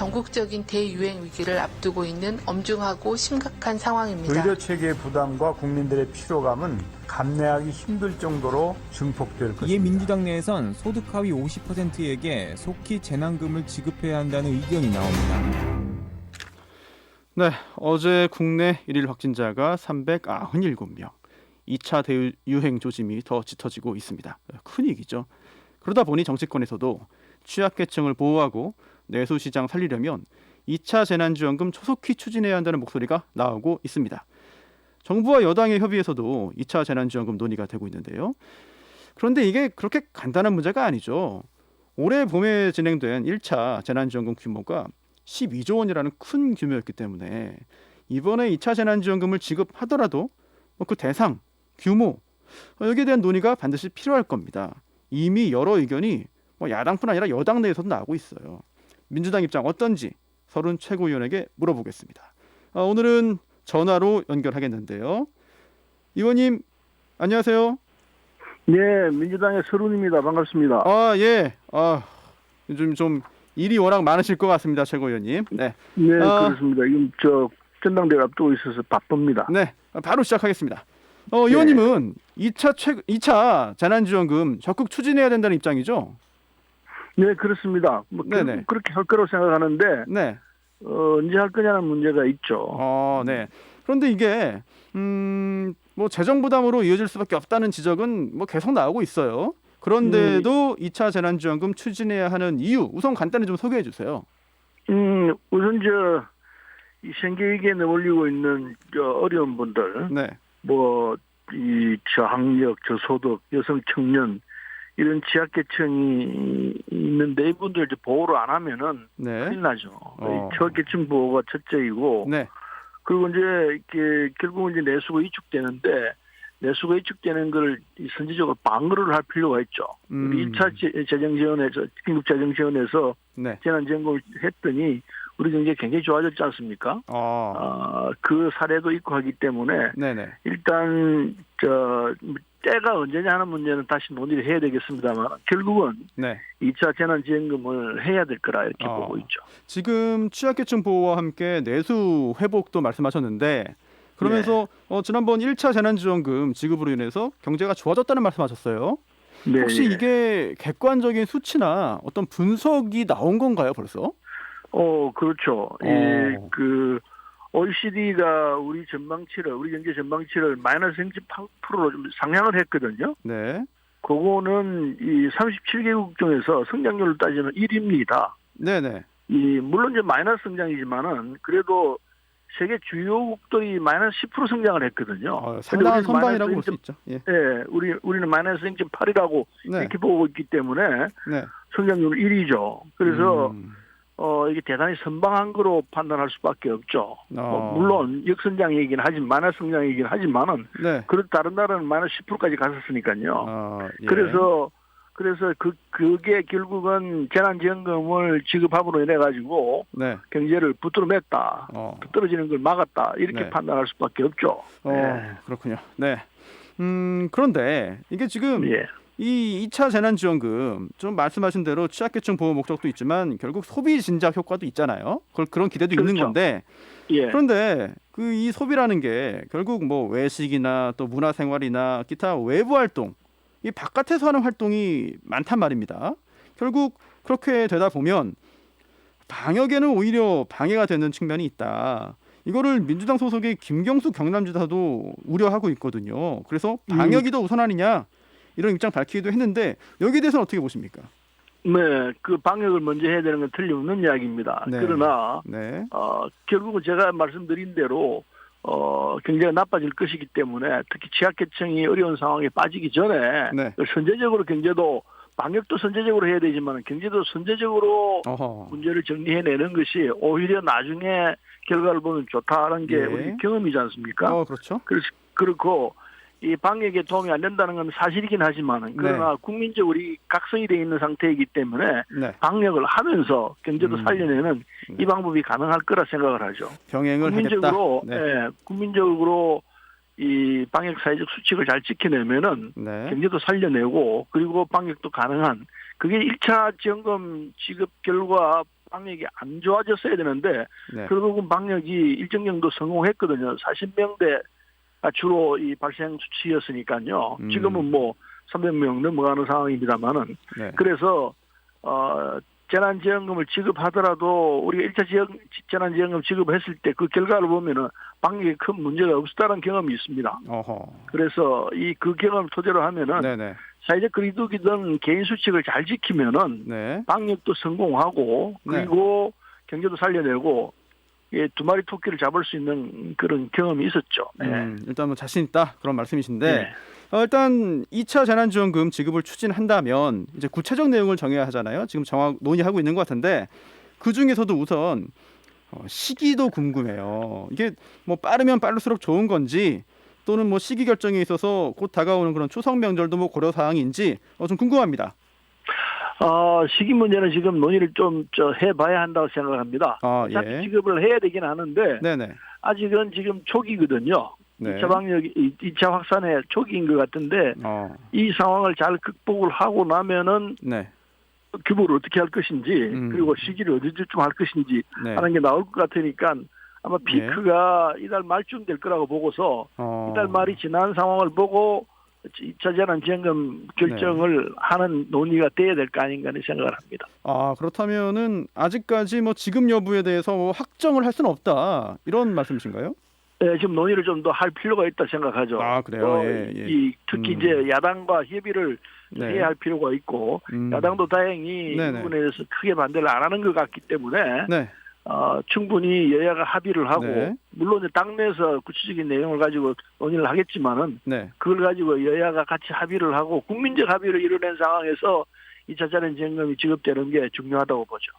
전국적인 대유행 위기를 앞두고 있는 엄중하고 심각한 상황입니다. 의료 체계의 부담과 국민들의 피로감은 감내하기 힘들 정도로 증폭될 것입니다. 이에 민주당 내에선 소득 하위 50%에게 속히 재난금을 지급해야 한다는 의견이 나옵니다. 네, 어제 국내 일일 확진자가 397명. 2차 대유행 조짐이 더 짙어지고 있습니다. 큰 위기죠. 그러다 보니 정치권에서도 취약계층을 보호하고 내수시장 살리려면 2차 재난지원금 초속히 추진해야 한다는 목소리가 나오고 있습니다. 정부와 여당의 협의에서도 2차 재난지원금 논의가 되고 있는데요. 그런데 이게 그렇게 간단한 문제가 아니죠. 올해 봄에 진행된 1차 재난지원금 규모가 12조 원이라는 큰 규모였기 때문에 이번에 2차 재난지원금을 지급하더라도 그 대상, 규모 여기에 대한 논의가 반드시 필요할 겁니다. 이미 여러 의견이 야당뿐 아니라 여당 내에서도 나오고 있어요. 민주당 입장 어떤지 서른 최고위원에게 물어보겠습니다. 오늘은 전화로 연결하겠는데요. 의원님 안녕하세요. 네, 민주당의 서른입니다. 반갑습니다. 예. 요즘 좀 일이 워낙 많으실 것 같습니다, 최고위원님. 네, 네, 그렇습니다. 지금 전당대회 앞두고 있어서 바쁩니다. 네, 바로 시작하겠습니다. 의원님은 2차 재난지원금 적극 추진해야 된다는 입장이죠? 네, 그렇습니다. 그렇게 할 거라고 생각하는데 네. 언제 할 거냐는 문제가 있죠. 네. 그런데 이게 재정 부담으로 이어질 수밖에 없다는 지적은 계속 나오고 있어요. 그런데도 2차 재난지원금 추진해야 하는 이유 우선 간단히 좀 소개해 주세요. 우선 이 생계위기에 내몰리고 있는 어려운 분들, 네. 이 저학력, 저소득, 여성, 청년 이런 취약계층이 있는데 이분들 이제 보호를 안 하면은 큰일 나죠. 취약계층 보호가 첫째이고, 네. 그리고 이제 이렇게 결국은 이제 내수가 위축되는데 내수가 위축되는 걸 선제적으로 방어를 할 필요가 있죠. 우리 1차 재정지원에서 긴급 재정지원에서 네. 재난지원금을 했더니 우리 경제 굉장히 좋아졌지 않습니까? 그 사례도 있고 하기 때문에 네네. 일단 때가 언제냐 하는 문제는 다시 논의를 해야 되겠습니다만 결국은 2차 재난지원금을 해야 될 거라 이렇게 보고 있죠. 지금 취약계층 보호와 함께 내수 회복도 말씀하셨는데 그러면서 지난번 1차 재난지원금 지급으로 인해서 경제가 좋아졌다는 말씀하셨어요. 네, 혹시 이게 객관적인 수치나 어떤 분석이 나온 건가요, 벌써? 그렇죠. OECD가 우리 경제 전망치를 마이너스 0.8%로 좀 상향을 했거든요. 네. 그거는 이 37개국 중에서 성장률을 따지면 1위입니다. 네네. 물론 이제 마이너스 성장이지만은 그래도 세계 주요국들이 마이너스 10% 성장을 했거든요. 상당한 선방이라고 볼 수 있죠. 예. 네, 우리는 마이너스 0.8이라고 이렇게 보고 있기 때문에 성장률 1위죠. 그래서 이게 대단히 선방한 거로 판단할 수밖에 없죠. 물론 역성장이긴 하지만 마이너스 성장이긴 하지만은 그래도 다른 나라는 마이너스 10%까지 갔었으니까요. 그래서 그게 결국은 재난지원금을 지급함으로 인해 가지고 경제를 붙들어 맸다, 떨어지는 걸 막았다 이렇게 판단할 수밖에 없죠. 그렇군요. 네. 그런데 이게 지금 이 2차 재난지원금 좀 말씀하신 대로 취약계층 보호 목적도 있지만 결국 소비 진작 효과도 있잖아요. 그런 기대도 있는 건데 그런데 이 소비라는 게 결국 외식이나 또 문화생활이나 기타 외부 활동 이 바깥에서 하는 활동이 많단 말입니다. 결국 그렇게 되다 보면 방역에는 오히려 방해가 되는 측면이 있다. 이거를 민주당 소속의 김경수 경남지사도 우려하고 있거든요. 그래서 방역이 더 우선 아니냐 이런 입장 밝히기도 했는데 여기에 대해서는 어떻게 보십니까? 네, 그 방역을 먼저 해야 되는 건 틀림없는 이야기입니다. 그러나 결국은 제가 말씀드린 대로 경제가 나빠질 것이기 때문에 특히 취약계층이 어려운 상황에 빠지기 전에 선제적으로 경제도 방역도 선제적으로 해야 되지만 경제도 선제적으로 문제를 정리해내는 것이 오히려 나중에 결과를 보면 좋다는 게 우리 경험이지 않습니까? 그렇죠. 그렇고 이 방역에 도움이 안 된다는 건 사실이긴 하지만 그러나 국민적으로 각성이 되어 있는 상태이기 때문에 방역을 하면서 경제도 살려내는 이 방법이 가능할 거라 생각을 하죠. 병행을 국민적으로 이 방역 사회적 수칙을 잘 지켜내면은 경제도 살려내고 그리고 방역도 가능한 그게 1차 지원금 지급 결과 방역이 안 좋아졌어야 되는데 네. 결국은 방역이 일정 정도 성공했거든요. 40명대가 주로 이 발생 수치였으니까요. 지금은 뭐 300명 넘어가는 상황입니다만은 네. 그래서 재난지원금을 지급하더라도 우리가 1차 재난지원금 지급했을 때 그 결과를 보면은 방역에 큰 문제가 없었다는 경험이 있습니다. 어허. 그래서 그 경험을 토대로 하면은 네네. 사회적 거리두기든 개인 수칙을 잘 지키면은 네. 방역도 성공하고 그리고 경제도 살려내고 두 마리 토끼를 잡을 수 있는 그런 경험이 있었죠. 네. 일단 뭐 자신 있다 그런 말씀이신데 네. 일단 2차 재난지원금 지급을 추진한다면 이제 구체적 내용을 정해야 하잖아요. 지금 논의하고 있는 것 같은데 그 중에서도 우선 시기도 궁금해요. 이게 뭐 빠르면 빠를수록 좋은 건지 또는 뭐 시기 결정에 있어서 곧 다가오는 그런 추석 명절도 뭐 고려 사항인지 좀 궁금합니다. 시기 문제는 지금 논의를 좀 해봐야 한다고 생각합니다. 예. 지급을 해야 되긴 하는데 네네. 아직은 지금 초기거든요. 네. 2차 방역, 2차 확산의 초기인 것 같은데 이 상황을 잘 극복을 하고 나면은 네. 규모를 어떻게 할 것인지 그리고 시기를 어디쯤 할 것인지 네. 하는 게 나올 것 같으니까 아마 피크가 이달 말쯤 될 거라고 보고서 이달 말이 지난 상황을 보고 2차 재난지원금 결정을 하는 논의가 돼야 될 거 아닌가 하는 생각을 합니다. 그렇다면은 아직까지 뭐 지급 여부에 대해서 뭐 확정을 할 수는 없다 이런 말씀이신가요? 네, 지금 논의를 좀 더 할 필요가 있다 생각하죠. 그래요. 예. 특히 이제 야당과 협의를 해야 할 필요가 있고 야당도 다행히 이 부분에 대해서 크게 반대를 안 하는 것 같기 때문에 충분히 여야가 합의를 하고 물론 당내에서 구체적인 내용을 가지고 논의를 하겠지만은 그걸 가지고 여야가 같이 합의를 하고 국민적 합의를 이뤄낸 상황에서 2차 재난지원금이 지급되는 게 중요하다고 보죠.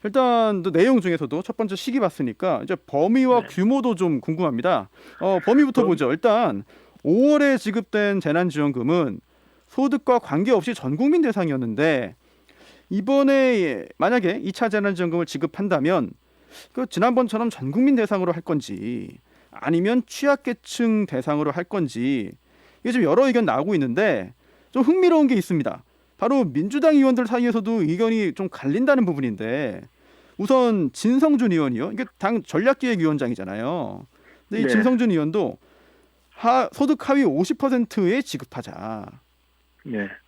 일단 또 내용 중에서도 첫 번째 시기 봤으니까 이제 범위와 규모도 좀 궁금합니다. 범위부터 보죠. 일단 5월에 지급된 재난지원금은 소득과 관계없이 전 국민 대상이었는데 이번에 만약에 2차 재난지원금을 지급한다면 그 지난번처럼 전 국민 대상으로 할 건지 아니면 취약계층 대상으로 할 건지 이게 좀 여러 의견 나오고 있는데 좀 흥미로운 게 있습니다. 바로 민주당 의원들 사이에서도 의견이 좀 갈린다는 부분인데 우선 진성준 의원이요. 이게 당 전략기획위원장이잖아요. 근데 이 진성준 의원도 소득 하위 50%에 지급하자.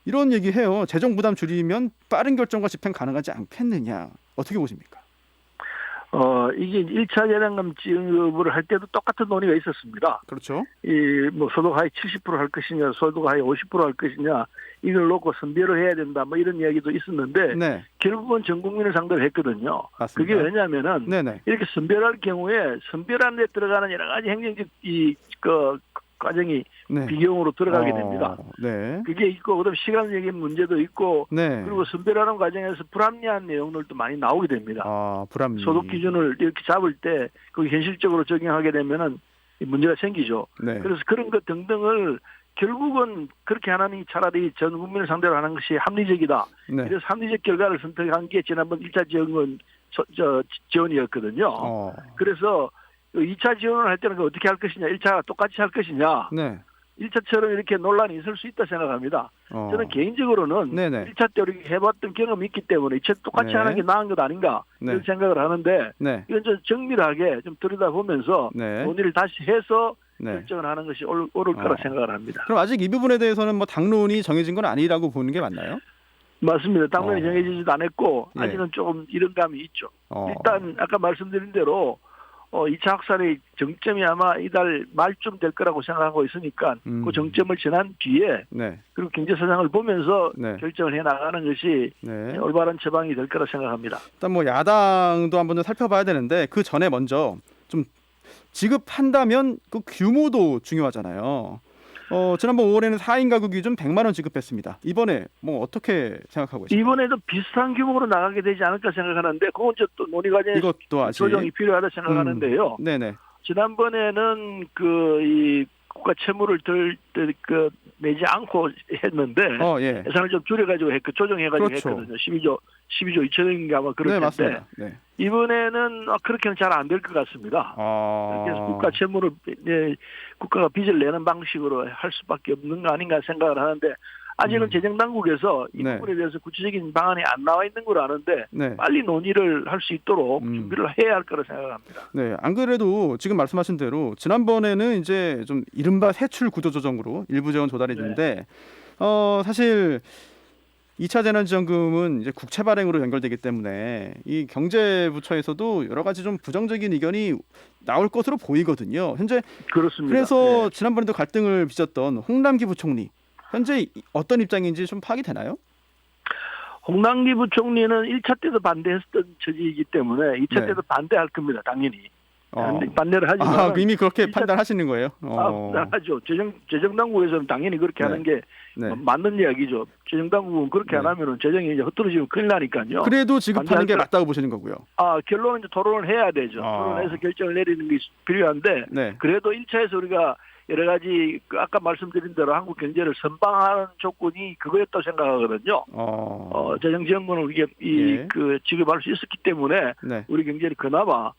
이런 얘기해요. 재정 부담 줄이면 빠른 결정과 집행 가능하지 않겠느냐. 어떻게 보십니까? 이게 1차 재난금 지급을 할 때도 똑같은 논의가 있었습니다. 그렇죠. 뭐 소득 하위 70% 할 것이냐, 소득 하위 50%할 것이냐, 이걸 놓고 선별을 해야 된다, 뭐 이런 이야기도 있었는데, 결국은 전 국민을 상대로 했거든요. 맞습니다. 그게 왜냐면은, 이렇게 선별할 경우에 선별하는 데 들어가는 여러 가지 행정적 과정이 비용으로 들어가게 됩니다. 그게 있고 그다음 시간적인 문제도 있고 그리고 선별하는 과정에서 불합리한 내용들도 많이 나오게 됩니다. 불합리. 소득 기준을 이렇게 잡을 때 그게 현실적으로 적용하게 되면은 문제가 생기죠. 그래서 그런 것 등등을 결국은 그렇게 하나니 차라리 전 국민을 상대로 하는 것이 합리적이다. 그래서 합리적 결과를 선택한 게 지난번 1차 지원이었거든요. 그래서 2차 지원을 할 때는 어떻게 할 것이냐, 1차 똑같이 할 것이냐, 1차처럼 이렇게 논란이 있을 수 있다 생각합니다. 저는 개인적으로는 1차 때 우리 해봤던 경험이 있기 때문에 2차 똑같이 하는 게 나은 것 아닌가 이런 생각을 하는데 이건 좀 정밀하게 좀 들여다보면서 논의를 다시 해서 결정을 하는 것이 옳을 거라 생각을 합니다. 그럼 아직 이 부분에 대해서는 뭐 당론이 정해진 건 아니라고 보는 게 맞나요? 맞습니다. 당론이 정해지지도 않았고 아직은 조금 이런 감이 있죠. 일단 아까 말씀드린 대로 2차 확산의 정점이 아마 이달 말쯤 될 거라고 생각하고 있으니까 그 정점을 지난 뒤에 그리고 경제 사정을 보면서 결정을 해 나가는 것이 올바른 처방이 될 거라 생각합니다. 일단 뭐 야당도 한번 좀 살펴봐야 되는데 그 전에 먼저 좀 지급한다면 그 규모도 중요하잖아요. 지난번 5월에는 4인 가구 기준 100만 원 지급했습니다. 이번에 뭐 어떻게 생각하고 계십니까? 이번에도 비슷한 규모로 나가게 되지 않을까 생각하는데 그건 또 논의 과정에 조정이 필요하다 생각하는데요. 지난번에는 이 국가 채무를 내지 않고 했는데 예산을 좀 줄여가지고 조정해가지고 했거든요. 12조 2천억인가 아마 그럴 텐데 이번에는 그렇게는 잘 안 될 것 같습니다. 그래서 국가 채무를 국가가 빚을 내는 방식으로 할 수밖에 없는 거 아닌가 생각을 하는데 아직은 재정당국에서 이 네. 부분에 대해서 구체적인 방안이 안 나와 있는 걸 아는데 네. 빨리 논의를 할 수 있도록 준비를 해야 할 거라 생각합니다. 네, 안 그래도 지금 말씀하신 대로 지난번에는 이제 좀 이른바 세출 구조조정으로 일부 재원 조달해 주는데 사실 2차 재난지원금은 이제 국채 발행으로 연결되기 때문에 이 경제부처에서도 여러 가지 좀 부정적인 의견이 나올 것으로 보이거든요. 현재 그렇습니다. 그래서 네. 지난번에도 갈등을 빚었던 홍남기 부총리 현재 어떤 입장인지 좀 파악이 되나요? 홍남기 부총리는 1차 때도 반대했던 처지이기 때문에 2차 네. 때도 반대할 겁니다. 당연히. 반대를 하지만 이미 그렇게 1차 판단하시는 거예요? 하죠. 재정당국에서는 당연히 그렇게 네. 하는 게 네. 맞는 이야기죠. 재정당국은 그렇게 안 하면은 재정이 이제 흩어지면 큰일 나니까요. 그래도 지급하는 게 반대할 맞다고 보시는 거고요. 결론은 이제 토론을 해야 되죠. 토론해서 결정을 내리는 게 필요한데 네. 그래도 1차에서 우리가 여러 가지 아까 말씀드린 대로 한국 경제를 선방하는 조건이 그거였다고 생각하거든요. 재정지원금을 이게 그 지급할 수 있었기 때문에 네. 우리 경제를 그나마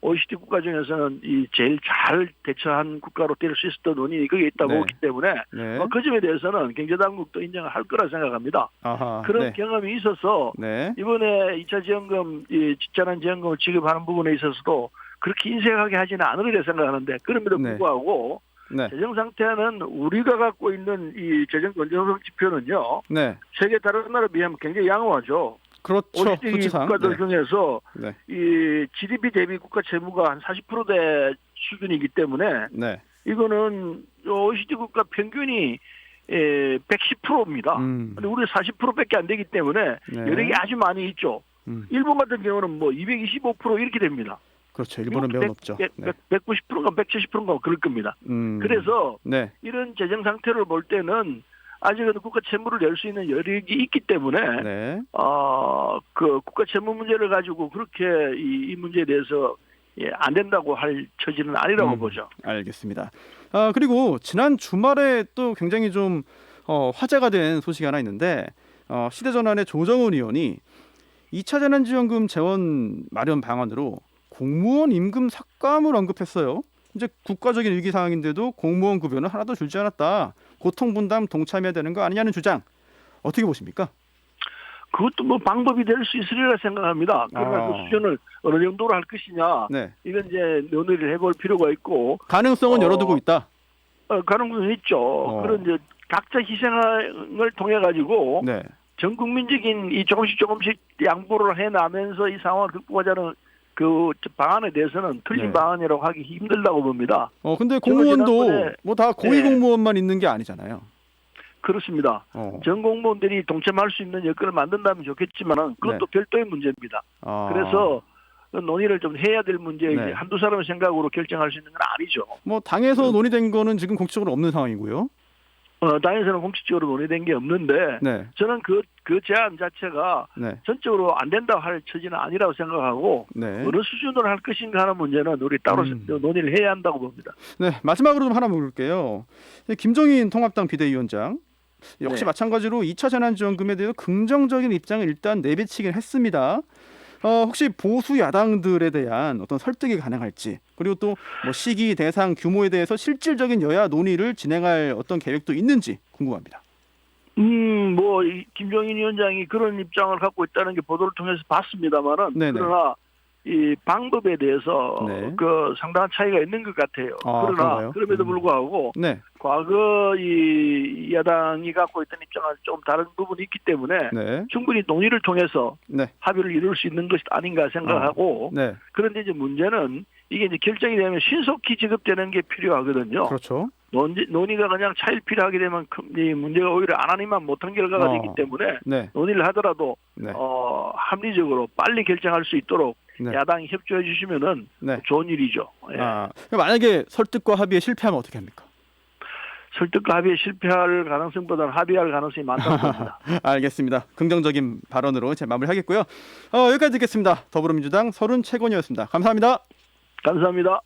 OECD 국가 중에서는 이 제일 잘 대처한 국가로 될 수 있었던 원인이 그게 있다고 네. 보기 때문에 네. 그 점에 대해서는 경제당국도 인정을 할 거라 생각합니다. 아하, 그런 네. 경험이 있어서 네. 이번에 2차 지원금, 이 재난지원금을 지급하는 부분에 있어서도 그렇게 인색하게 하지는 않으리라 생각하는데 그럼에도 네. 불구하고 네. 재정 상태는 우리가 갖고 있는 이 재정 건전성 지표는요. 네. 세계 다른 나라에 비하면 굉장히 양호하죠. 그렇죠. OECD 수치상. 국가들 네. 중에서 네. 이 GDP 대비 국가 채무가 한 40%대 수준이기 때문에 네. 이거는 OECD 국가 평균이 110%입니다. 근데 우리 40%밖에 안 되기 때문에 네. 여력이 아주 많이 있죠. 일본 같은 경우는 뭐 225% 이렇게 됩니다. 그렇죠. 일본은 매우 높죠. 190%인가 170%인가 그럴 겁니다. 그래서 네. 이런 재정 상태를 볼 때는 아직은 국가 채무를 낼 수 있는 여력이 있기 때문에 네. 그 국가 채무 문제를 가지고 그렇게 이 문제에 대해서 안 된다고 할 처지는 아니라고 보죠. 알겠습니다. 그리고 지난 주말에 또 굉장히 좀 화제가 된 소식이 하나 있는데 시대전환의 조정은 의원이 2차 재난지원금 재원 마련 방안으로 공무원 임금 삭감을 언급했어요. 이제 국가적인 위기 상황인데도 공무원 급여는 하나도 줄지 않았다. 고통 분담 동참해야 되는 거 아니냐는 주장. 어떻게 보십니까? 그것도 뭐 방법이 될 수 있으리라 생각합니다. 그러나 그 수준을 어느 정도로 할 것이냐. 네. 이건 이제 논의를 해볼 필요가 있고. 가능성은 열어두고 있다. 가능성은 있죠. 그런 이제 각자 희생을 통해 가지고 네. 전 국민적인 이 조금씩 양보를 해나면서 이 상황을 극복하자는 그 방안에 대해서는 틀린 네. 방안이라고 하기 힘들다고 봅니다. 근데 공무원도 뭐 다 고위 공무원만 있는 게 아니잖아요. 그렇습니다. 전 공무원들이 동참할 수 있는 여건을 만든다면 좋겠지만은 그것도 별도의 문제입니다. 그래서 논의를 좀 해야 될 문제이지 한두 사람의 생각으로 결정할 수 있는 건 아니죠. 뭐 당에서 논의된 거는 지금 공식적으로 없는 상황이고요. 당에서는 공식적으로 논의된 게 없는데 저는 그 제안 자체가 전적으로 안 된다고 할 처지는 아니라고 생각하고 어느 수준으로 할 것인가 하는 문제는 우리 따로 논의를 해야 한다고 봅니다. 네, 마지막으로 좀 하나 물을게요. 김종인 통합당 비대위원장 역시 마찬가지로 2차 재난지원금에 대해서 긍정적인 입장을 일단 내비치긴 했습니다. 혹시 보수 야당들에 대한 어떤 설득이 가능할지 그리고 또 뭐 시기, 대상, 규모에 대해서 실질적인 여야 논의를 진행할 어떤 계획도 있는지 궁금합니다. 뭐 김종인 위원장이 그런 입장을 갖고 있다는 게 보도를 통해서 봤습니다만은 그러나 이 방법에 대해서 그 상당한 차이가 있는 것 같아요. 그러나 그럼에도 불구하고 과거 이 야당이 갖고 있던 입장은 좀 다른 부분이 있기 때문에 충분히 논의를 통해서 합의를 이룰 수 있는 것이 아닌가 생각하고 그런데 이제 문제는 이게 이제 결정이 되면 신속히 지급되는 게 필요하거든요. 그렇죠. 논의가 그냥 차일피일하게 되면 이 문제가 오히려 안 하니만 못한 결과가 되기 때문에 논의를 하더라도 합리적으로 빨리 결정할 수 있도록 야당이 협조해 주시면은 좋은 일이죠. 만약에 설득과 합의에 실패하면 어떻게 합니까? 설득과 합의에 실패할 가능성보다는 합의할 가능성이 많다고 봅니다. 알겠습니다. 긍정적인 발언으로 제 마무리하겠고요. 여기까지 듣겠습니다. 더불어민주당 서른 최곤이었습니다. 감사합니다. 감사합니다.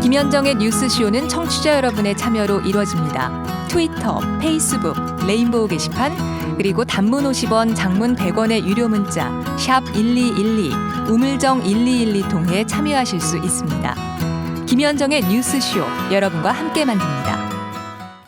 김현정의 뉴스쇼는 청취자 여러분의 참여로 이루어집니다. 트위터, 페이스북, 레인보우 게시판, 그리고 단문 50원, 장문 100원의 유료 문자 샵 1212, 우물정 1212 통해 참여하실 수 있습니다. 김현정의 뉴스쇼, 여러분과 함께 만듭니다.